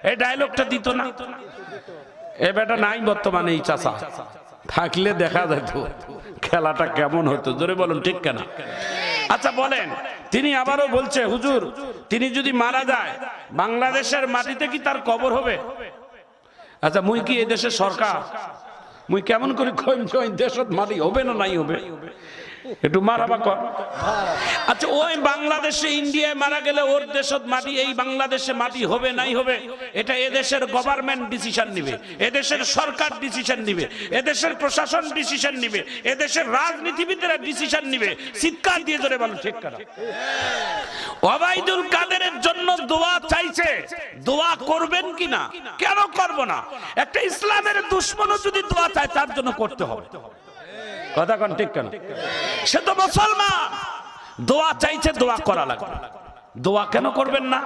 এই ডায়লগটা দিত না। এ বেটা নাই বর্তমানে, এই চাচা থাকলে দেখা যেত খেলাটা কেমন হতো, জোরে বলুন ঠিক কেনা? আচ্ছা বলেন, তিনি আবারও বলছে হুজুর তিনি যদি মারা যায় বাংলাদেশের মাটিতে কি তার কবর হবে? আচ্ছা মুই কি এই দেশের সরকার, মুই কেমন করে কইম দেশত মাটি হবে না নাই হবে? একটু মারাবা কর। আচ্ছা ওই বাংলাদেশে ইন্ডিয়ায় মারা গেলে ওর দেশত মাটি, এই বাংলাদেশে মাটি হবে নাই হবে, এটা এদেশের গভর্নমেন্ট ডিসিশন নিবে, এদেশের সরকার ডিসিশন নিবে, এদেশের প্রশাসন ডিসিশন নিবে, এদেশের রাজনীতিবিদরা ডিসিশন নিবে। চিৎকার দিয়ে ধরে বলো ঠিক না? ওবায়দুল কাদেরের জন্য দোয়া চাইছে, দোয়া করবেন কিনা? কেন করব না? একটা ইসলামের দুশমনও যদি দোয়া চায় তার জন্য করতে হবে। কথা কোন ঠিক কেন? সে তো মুসলমান, দোয়া চাইছে, দোয়া করা লাগবে। দোয়া কেন করবেন না?